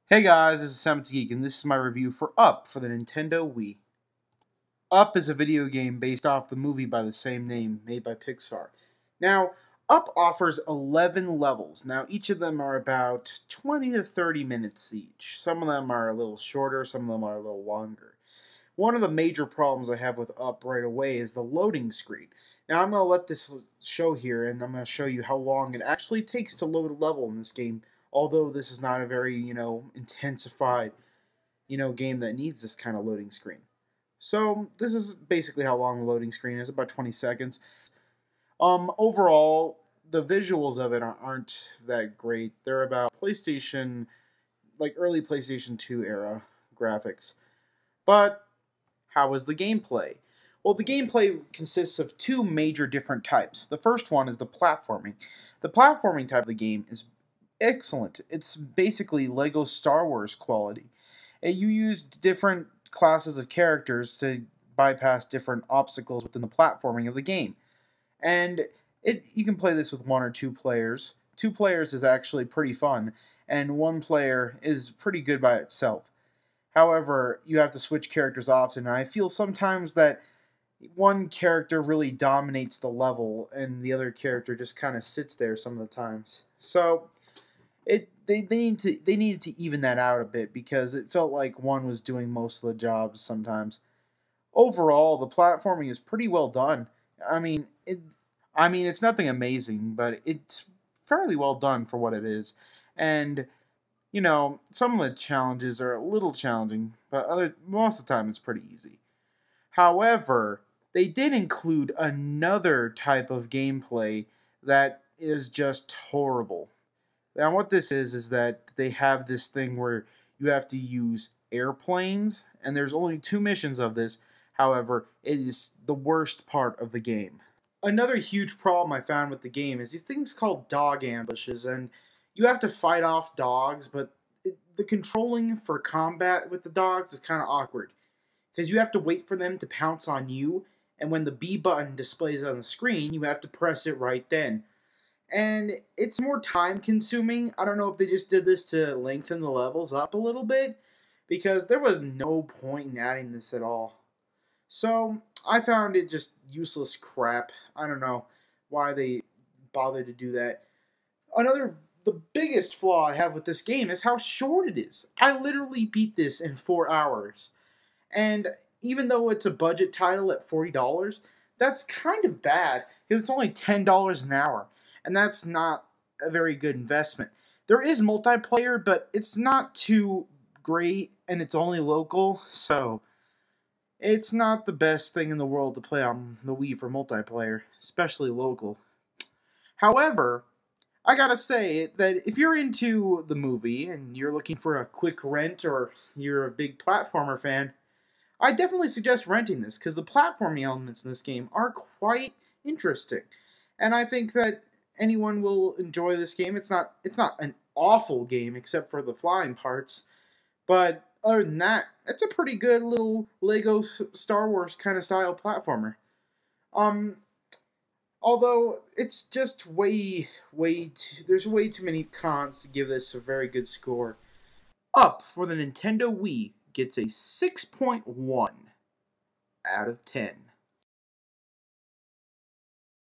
Hey guys, this is Seventh Geek, and this is my review for Up for the Nintendo Wii. Up is a video game based off the movie by the same name, made by Pixar. Now, Up offers 11 levels. Now, each of them are about 20 to 30 minutes each. Some of them are a little shorter, some of them are a little longer. One of the major problems I have with Up right away is the loading screen. Now, I'm going to let this show here, and I'm going to show you how long it actually takes to load a level in this game, although this is not a very, intensified, game that needs this kind of loading screen. So, this is basically how long the loading screen is, about 20 seconds. Overall, the visuals of it aren't that great. They're about PlayStation, like early PlayStation 2 era graphics. But how is the gameplay? Well, the gameplay consists of two major different types. The first one is the platforming. The platforming type of the game is excellent. It's basically Lego Star Wars quality. And you use different classes of characters to bypass different obstacles within the platforming of the game. And you can play this with one or two players. Two players is actually pretty fun, and one player is pretty good by itself. However, you have to switch characters often, and I feel sometimes that one character really dominates the level, and the other character just kind of sits there some of the times. So, they needed to even that out a bit because it felt like one was doing most of the jobs sometimes. Overall, the platforming is pretty well done. It's nothing amazing, but it's fairly well done for what it is. And some of the challenges are a little challenging, but most of the time it's pretty easy. However, they did include another type of gameplay that is just horrible. Now, what this is that they have this thing where you have to use airplanes, and there's only two missions of this. However, it is the worst part of the game. Another huge problem I found with the game is these things called dog ambushes, and you have to fight off dogs, but the controlling for combat with the dogs is kind of awkward because you have to wait for them to pounce on you, and when the B button displays on the screen, you have to press it right then. And it's more time consuming. I don't know if they just did this to lengthen the levels up a little bit, because there was no point in adding this at all. So, I found it just useless crap. I don't know why they bothered to do that. The biggest flaw I have with this game is how short it is. I literally beat this in 4 hours. And even though it's a budget title at $40, that's kind of bad because it's only $10 an hour. And that's not a very good investment. There is multiplayer, but it's not too great and it's only local, so it's not the best thing in the world to play on the Wii for multiplayer, especially local. However, I gotta say that if you're into the movie and you're looking for a quick rent or you're a big platformer fan, I definitely suggest renting this because the platforming elements in this game are quite interesting. And I think that anyone will enjoy this game. It's not an awful game except for the flying parts, but other than that, it's a pretty good little Lego Star Wars kind of style platformer. Um, Although it's just there's way too many cons to give this a very good score. Up for the Nintendo Wii gets a 6.1 out of 10.